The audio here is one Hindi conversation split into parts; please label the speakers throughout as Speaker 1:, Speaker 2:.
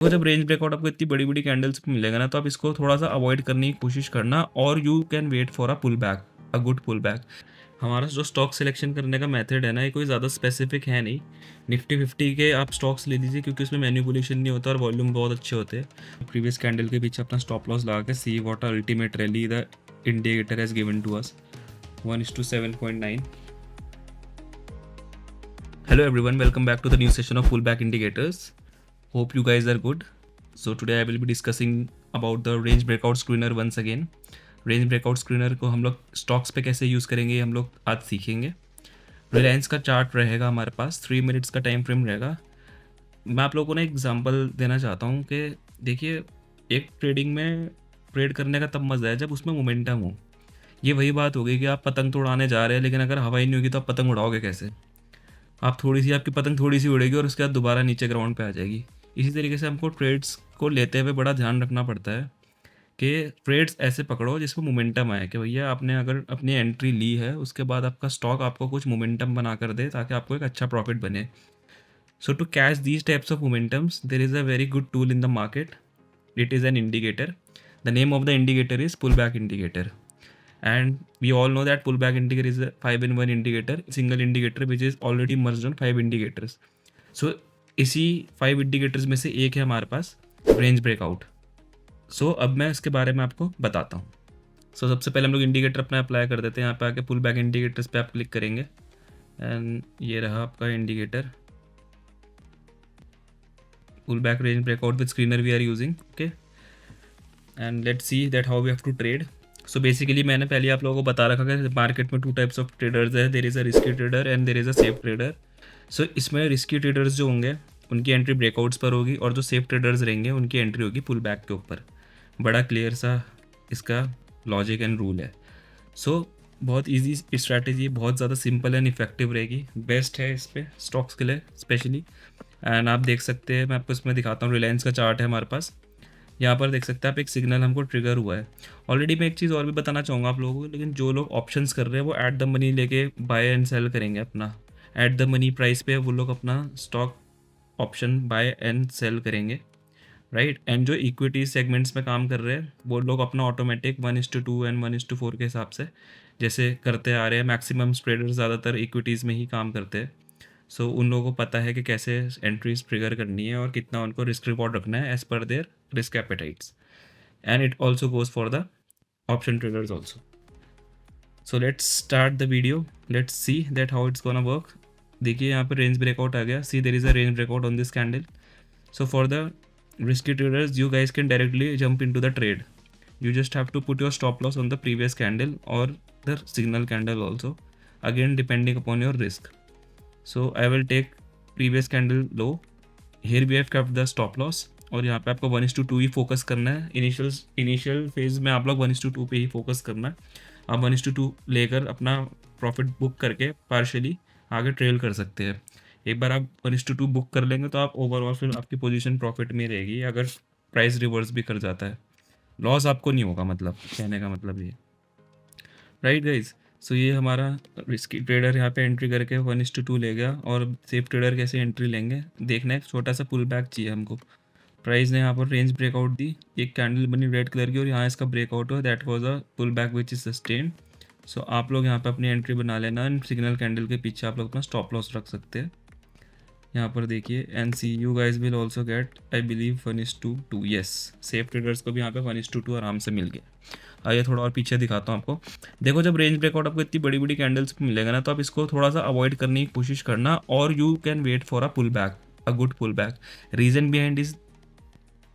Speaker 1: तो जब रेंज ब्रेकआउट आपको इतनी बड़ी बड़ी कैंडल्स पे मिलेगा ना, तो आप इसको थोड़ा सा अवॉइड करने की कोशिश करना, और you can wait for a pull back, a good pull back. हमारा जो स्टॉक सिलेक्शन करने का मेथड है ना, ये कोई ज़्यादा स्पेसिफिक है नहीं। निफ्टी 50 के आप स्टॉक्स ले लीजिए, क्योंकि उसमें मैनिपुलेशन नहीं होता और वॉल्यूम बहुत अच्छे होते हैं। प्रीवियस कैंडल के पीछे अपना स्टॉप लॉस लगा के see what ultimate rally the indicator has given to us 1:7.9। Hello everyone, welcome back to the new session of pullback indicators. Hope you guys are good. So today I will be discussing about the range breakout screener once again. Range breakout screener को हम लोग स्टॉक्स पे कैसे यूज़ करेंगे, हम लोग आज सीखेंगे। रिलायंस का चार्ट रहेगा हमारे पास, 3 मिनट्स का टाइम फ्रेम रहेगा। मैं आप लोगों को ना एग्जांपल देना चाहता हूँ कि देखिए, एक ट्रेडिंग में ट्रेड करने का तब मज़ा है जब उसमें मोमेंटम हो। ये वही बात हो गई कि आप पतंग तो उड़ाने जा रहे हैं, लेकिन अगर हवा ही नहीं होगी तो आप पतंग उड़ाओगे कैसे? आप आपकी पतंग थोड़ी सी उड़ेगी और उसके बाद दोबारा नीचे ग्राउंड पे आ जाएगी। इसी तरीके से हमको ट्रेड्स को लेते हुए बड़ा ध्यान रखना पड़ता है कि ट्रेड्स ऐसे पकड़ो जिसमें मोमेंटम आए, कि भैया आपने अगर अपनी एंट्री ली है, उसके बाद आपका स्टॉक आपको कुछ मोमेंटम बना कर दे, ताकि आपको एक अच्छा प्रॉफिट बने। So to catch these types of momentums there is a very good tool in the market. It is an indicator. The name of the indicator is pullback indicator. And we all know that pullback indicator is a 5-in-1 indicator, single indicator which is already merged on 5 indicators. So इसी 5 indicators में से एक है हमारे पास रेंज ब्रेकआउट। सो अब मैं इसके बारे में आपको बताता हूँ। सो सबसे पहले हम लोग इंडिकेटर अपना अप्लाई कर देते हैं। यहाँ पे आके पुल बैक इंडिकेटर्स पे आप क्लिक करेंगे, एंड ये रहा आपका indicator, pull back range breakout with screener we are using. Okay, and let's see that how we have to trade. So basically मैंने पहले आप लोगों को बता रखा कि मार्केट में 2 टाइप्स ऑफ ट्रेडर्स है, there is a risky trader and there is a safe trader. So इसमें रिस्की ट्रेडर्स जो होंगे उनकी एंट्री ब्रेकआउट्स पर होगी, और जो सेफ ट्रेडर्स रहेंगे उनकी एंट्री होगी पुल बैक के ऊपर। बड़ा क्लियर सा इसका लॉजिक एंड रूल है। सो बहुत ईजी स्ट्रैटेजी, बहुत ज़्यादा सिंपल एंड इफेक्टिव रहेगी, बेस्ट है इस पर स्टॉक्स के लिए स्पेशली। एंड आप देख सकते हैं, मैं आपको इसमें दिखाता हूँ, रिलायंस का चार्ट है हमारे पास। यहाँ पर देख सकते हैं आप, एक सिग्नल हमको ट्रिगर हुआ है ऑलरेडी। मैं एक चीज़ और भी बताना चाहूँगा आप लोगों को, लेकिन जो लोग ऑप्शंस कर रहे हैं वो एट द मनी लेके बाय एंड सेल करेंगे अपना, एट द मनी प्राइस पे वो लोग अपना stock option buy and sell करेंगे, राइट। एंड जो इक्विटी सेगमेंट्स में काम कर रहे हैं वो लोग अपना ऑटोमेटिक 1:2 एंड 1:4 के हिसाब से जैसे करते आ रहे हैं। मैक्सिमम ट्रेडर्स ज़्यादातर इक्विटीज़ में ही काम करते हैं। सो उन लोगों को पता है कि कैसे एंट्रीज ट्रिगर करनी है और कितना उनको रिस्क रिवॉर्ड रखना है as per their risk appetites. And it also goes for the option traders also. So let's start the video, let's see that how it's gonna work. देखिए यहाँ पर रेंज ब्रेकआउट आ गया, see there is a range breakout on this candle. So for the risky traders, you guys can directly jump into the trade. You just have to put your stop loss on the previous candle or the signal candle also, again depending upon your risk. So I will take previous candle low. Here we have kept the stop loss, और यहाँ पे आपको 1:2 ही फोकस करना है। इनिशियल फेज में आप लोग 1:2 पे ही फोकस करना है। आप 1:2 लेकर अपना प्रॉफिट बुक करके पार्शली आगे ट्रेल कर सकते हैं। एक बार आप 1:2 बुक कर लेंगे तो आप ओवरऑल फिर आपकी पोजीशन प्रॉफिट में रहेगी, अगर प्राइस रिवर्स भी कर जाता है लॉस आपको नहीं होगा, मतलब कहने का मतलब ये, राइट गाइज। सो ये हमारा रिस्की ट्रेडर यहाँ पे एंट्री करके 1:2 ले गया, और सेफ ट्रेडर कैसे एंट्री लेंगे देखना है। छोटा सा पुल बैक चाहिए हमको। प्राइस ने यहाँ पर रेंज ब्रेकआउट दी, एक कैंडल बनी रेड कलर की और यहाँ इसका ब्रेकआउट हुआ, that was a pull back which is sustain. So आप लोग यहाँ पे अपनी एंट्री बना लेना, एंड सिग्नल कैंडल के पीछे आप लोग अपना स्टॉप लॉस रख सकते हैं। यहाँ पर देखिए, and see you guys will also get I believe 1:2। Yes, safe traders को भी यहाँ पे 1:2 आराम से मिल गया। आइए थोड़ा और पीछे दिखाता हूँ आपको। देखो, जब रेंज ब्रेकआउट आपको इतनी बड़ी बड़ी कैंडल्स मिलेगा ना, तो आप इसको थोड़ा सा अवॉइड करने की कोशिश करना, और you can wait for a pull back, a good pull back. Reason behind is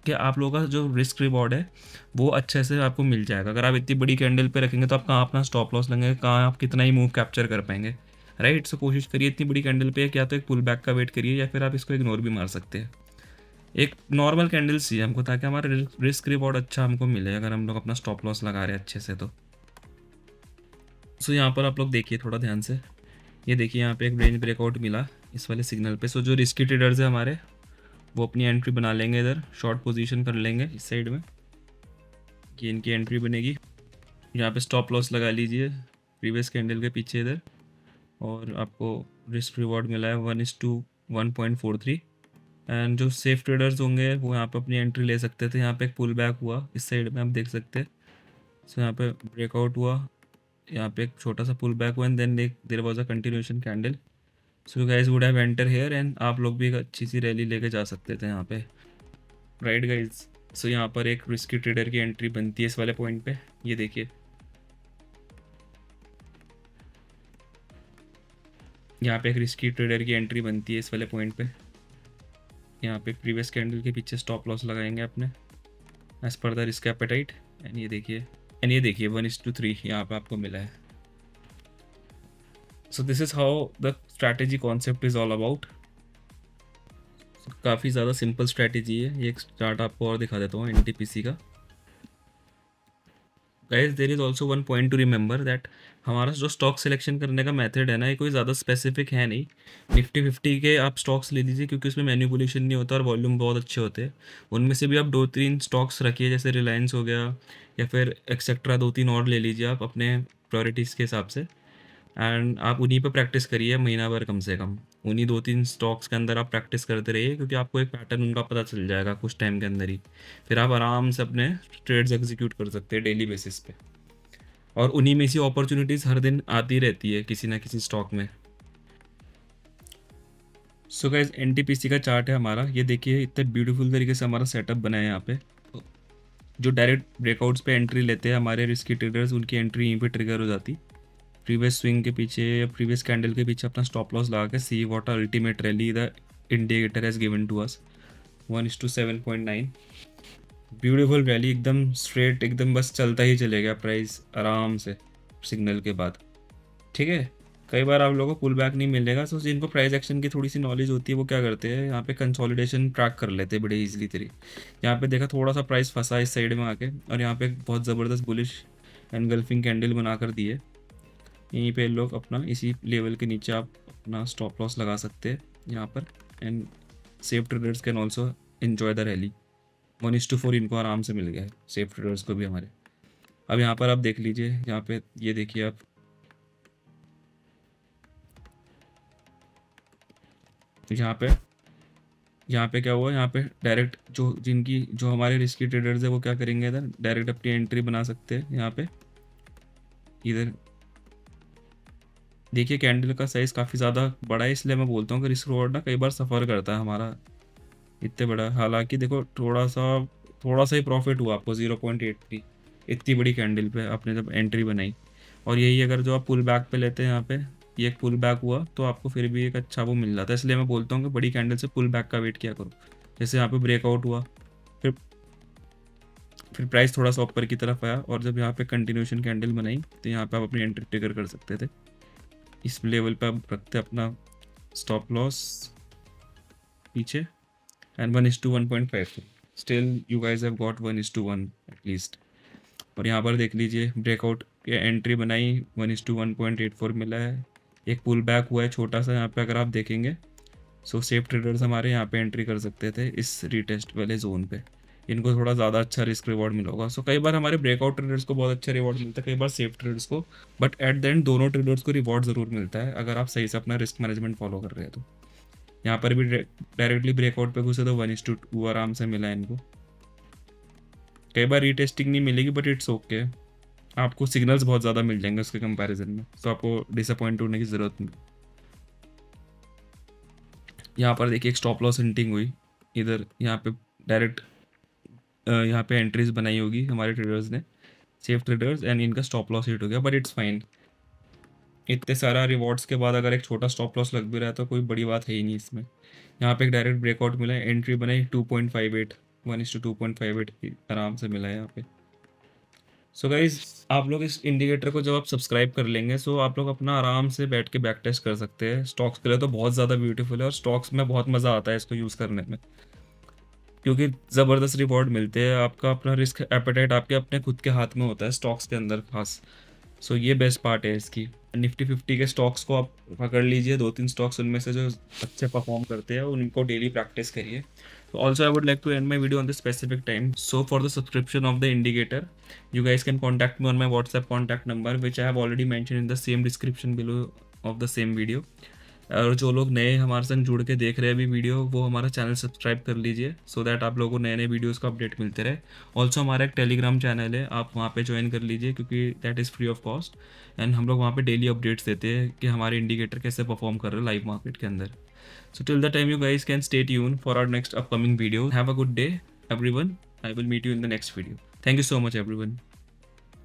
Speaker 1: कि आप लोगों का जो रिस्क रिवॉर्ड है वो अच्छे से आपको मिल जाएगा। अगर आप इतनी बड़ी कैंडल पे रखेंगे तो आप कहाँ अपना स्टॉप लॉस लेंगे, कहाँ आप कितना ही मूव कैप्चर कर पाएंगे, राइट। सो कोशिश करिए इतनी बड़ी कैंडल पे क्या तो एक पुल बैक का वेट करिए, या फिर आप इसको इग्नोर भी मार सकते हैं। एक नॉर्मल कैंडल चाहिए हमको, ताकि हमारा रिस्क रिवॉर्ड अच्छा हमको मिले अगर हम लोग अपना स्टॉप लॉस लगा रहे हैं अच्छे से तो। सो यहाँ पर आप लोग देखिए थोड़ा ध्यान से, ये देखिए यहाँ पे एक रेंज ब्रेकआउट मिला इस वाले सिग्नल पे। सो जो रिस्की ट्रेडर्स है हमारे, वो अपनी एंट्री बना लेंगे, इधर शॉर्ट पोजीशन कर लेंगे इस साइड में, कि इनकी एंट्री बनेगी। यहाँ पे स्टॉप लॉस लगा लीजिए प्रीवियस कैंडल के पीछे इधर, और आपको रिस्क रिवॉर्ड मिला है 1:1.43। एंड जो सेफ ट्रेडर्स होंगे वो यहाँ पे अपनी एंट्री ले सकते थे। यहाँ पे एक पुल बैक हुआ इस साइड में, आप देख सकते हैं। सो यहाँ पे ब्रेकआउट हुआ, यहाँ पे एक छोटा सा पुल बैक हुआ, and then there was a continuation candle. So you guys would have enter here, and आप लोग भी एक अच्छी सी रैली लेके जा सकते थे यहाँ पे, राइट गाइस। सो यहाँ पर एक रिस्की ट्रेडर की एंट्री बनती है इस वाले पॉइंट पे, ये देखिए। यहाँ पे एक रिस्की ट्रेडर की एंट्री बनती है इस वाले पॉइंट पे। यहाँ पे प्रीवियस कैंडल के पीछे स्टॉप लॉस लगाएंगे अपने as per the risk appetite. And ये देखिए 1:3 यहाँ पे आपको मिला है। So this is how the strategy concept is all about. काफ़ी ज़्यादा सिंपल स्ट्रैटेजी है। ये एक चार्ट आपको और दिखा देता हूँ एनटीपीसी का। Guys there is also one point to remember that हमारा जो स्टॉक सिलेक्शन करने का मेथड है ना, ये कोई ज़्यादा स्पेसिफिक है नहीं। निफ्टी 50 के आप स्टॉक्स ले लीजिए, क्योंकि उसमें मैनिपुलेशन नहीं होता और वॉल्यूम बहुत अच्छे होते हैं। उनमें से भी आप 2-3 स्टॉक्स रखिए, जैसे रिलायंस हो गया या फिर एक्सेट्रा 2-3 और ले लीजिए आप अपने प्रायोरिटीज़ के हिसाब से। एंड आप उन्हीं पे प्रैक्टिस करिए महीना भर कम से कम। उन्हीं 2-3 स्टॉक्स के अंदर आप प्रैक्टिस करते रहिए, क्योंकि आपको एक पैटर्न उनका पता चल जाएगा कुछ टाइम के अंदर ही। फिर आप आराम से अपने ट्रेड्स एग्जीक्यूट कर सकते हैं डेली बेसिस पे। और उन्हीं में से अपॉर्चुनिटीज़ हर दिन आती रहती है किसी ना किसी स्टॉक में। सो गाइस एनटीपीसी का चार्ट है हमारा, ये देखिए इतने ब्यूटीफुल तरीके से हमारा सेटअप बना है यहाँ पे। जो डायरेक्ट ब्रेकआउट्स पे एंट्री लेते हैं हमारे रिस्की ट्रेडर्स, उनकी एंट्री यहीं पे ट्रिगर हो जाती। प्रीवियस स्विंग के पीछे या प्रीवियस कैंडल के पीछे अपना स्टॉप लॉस लगा के see what ultimate rally the indicator has given to us 1:7.9। Beautiful rally, एकदम स्ट्रेट, एकदम बस चलता ही चलेगा प्राइस आराम से सिग्नल के बाद, ठीक है। कई बार आप लोगों को पुल बैक नहीं मिलेगा, तो जिनको प्राइस एक्शन की थोड़ी सी नॉलेज होती है वो क्या करते हैं, यहाँ पे कंसोलिडेशन ट्रैक कर लेते हैं बड़े इजीली तरीके। यहाँ पे देखा थोड़ा सा प्राइस फंसा इस साइड में आके, और यहाँ पे बहुत ज़बरदस्त बुलिश एनगल्फिंग कैंडल बना कर दिए। यहीं पे लोग अपना इसी लेवल के नीचे आप अपना स्टॉप लॉस लगा सकते हैं यहाँ पर। And safe traders can also enjoy the rally. 1:4 इनको आराम से मिल गया है, सेफ ट्रेडर्स को भी हमारे। अब यहाँ पर आप देख लीजिए, यहाँ पे ये देखिए आप, यहाँ पे क्या हुआ, यहाँ पे डायरेक्ट जो हमारे रिस्की ट्रेडर्स है वो क्या करेंगे, इधर डायरेक्ट अपनी एंट्री बना सकते हैं। यहाँ पे इधर देखिए कैंडल का साइज़ काफ़ी ज़्यादा बड़ा है, इसलिए मैं बोलता हूँ कि रिस्क रिवॉर्ड ना कई बार सफ़र करता है हमारा इतने बड़ा। हालांकि देखो थोड़ा सा ही प्रॉफिट हुआ आपको 0.83, इतनी बड़ी कैंडल पे आपने जब एंट्री बनाई। और यही अगर जो आप पुल बैक पे लेते हैं, यहाँ पे ये एक पुल बैक हुआ तो आपको फिर भी एक अच्छा वो मिल जाता है। इसलिए मैं बोलता हूँ कि बड़ी कैंडल से पुल बैक का वेट किया करो। जैसे यहाँ पे ब्रेकआउट हुआ, फिर फिर प्राइस थोड़ा सा ऊपर की तरफ आया, और जब यहाँ पे कंटिन्यूशन कैंडल बनाई तो यहाँ पे आप अपनी एंट्री ट्रिगर कर सकते थे। इस लेवल पे आप रखते अपना स्टॉप लॉस पीछे, and 1:1.5। Still you guys have got 1:1 at least. और यहाँ पर देख लीजिए ब्रेकआउट एंट्री बनाई, 1:1.84 मिला है। एक पुल बैक हुआ है छोटा सा यहाँ पे, अगर आप देखेंगे। सो सेफ ट्रेडर्स हमारे यहाँ पे एंट्री कर सकते थे इस रीटेस्ट वाले जोन पे, इनको थोड़ा ज़्यादा अच्छा रिस्क रिवॉर्ड मिला होगा। सो कई बार हमारे ब्रेकआउट ट्रेडर्स को बहुत अच्छा रिवॉर्ड मिलता है, कई बार सेफ ट्रेडर्स को, बट एट द एंड दोनों ट्रेडर्स को रिवॉर्ड ज़रूर मिलता है अगर आप सही से अपना रिस्क मैनेजमेंट फॉलो कर रहे हैं तो। यहाँ पर भी डायरेक्टली ब्रेकआउट पे घुसे तो 1:2 आराम से मिला है इनको। कई बार रीटेस्टिंग नहीं मिलेगी, बट इट्स ओके, आपको सिग्नल्स बहुत ज़्यादा मिल जाएंगे उसके कंपैरिजन में, तो आपको डिसअपॉइंट होने की ज़रूरत नहीं। यहाँ पर देखिए एक स्टॉप लॉस हिंटिंग हुई इधर, यहाँ पे डायरेक्ट यहाँ पे एंट्रीज बनाई होगी हमारे ट्रेडर्स ने, सेफ ट्रेडर्स, एंड इनका स्टॉप लॉस हिट हो गया, बट इट्स फाइन। इतने सारा रिवॉर्ड्स के बाद अगर एक छोटा स्टॉप लॉस लग भी रहा है तो कोई बड़ी बात है ही नहीं इसमें। यहाँ पे एक डायरेक्ट ब्रेकआउट मिला है, एंट्री बनाई 2.58, 1:2.58 आराम से मिला है यहाँ पे। सो गाइज आप लोग इस इंडिकेटर को जब आप सब्सक्राइब कर लेंगे, सो आप लोग अपना आराम से बैठ के बैक टेस्ट कर सकते हैं। स्टॉक्स के लिए तो बहुत ज़्यादा ब्यूटीफुल है, और स्टॉक्स में बहुत मज़ा आता है इसको यूज़ करने में, क्योंकि ज़बरदस्त रिवॉर्ड मिलते हैं। आपका अपना रिस्क एपेटाइट आपके अपने खुद के हाथ में होता है स्टॉक्स के अंदर खास। सो ये बेस्ट पार्ट है इसकी। निफ्टी 50 के स्टॉक्स को आप पकड़ लीजिए, 2-3 स्टॉक्स उनमें से जो अच्छे परफॉर्म करते हैं उनको डेली प्रैक्टिस करिए। So also I would like to end my video on this specific time. So for the subscription of the indicator, you guys can contact me on my WhatsApp contact number, which I have already mentioned in the same description below of the same video. और जो लोग नए हमारे संग जुड़ के देख रहे हैं अभी वीडियो, वो हमारा चैनल सब्सक्राइब कर लीजिए, सो दैट आप लोगों को नए नए वीडियोस का अपडेट मिलते रहे। ऑल्सो हमारा एक टेलीग्राम चैनल है, आप वहाँ पे ज्वाइन कर लीजिए, क्योंकि that is free of cost. And हम लोग वहाँ पे डेली अपडेट्स देते हैं कि हमारे इंडिकेटर कैसे परफॉर्म कर रहे हैं लाइव मार्केट के अंदर। So till the time, you guys can stay tuned for our next upcoming video. Have a good day, everyone. I will meet you in the next video. Thank you so much, everyone.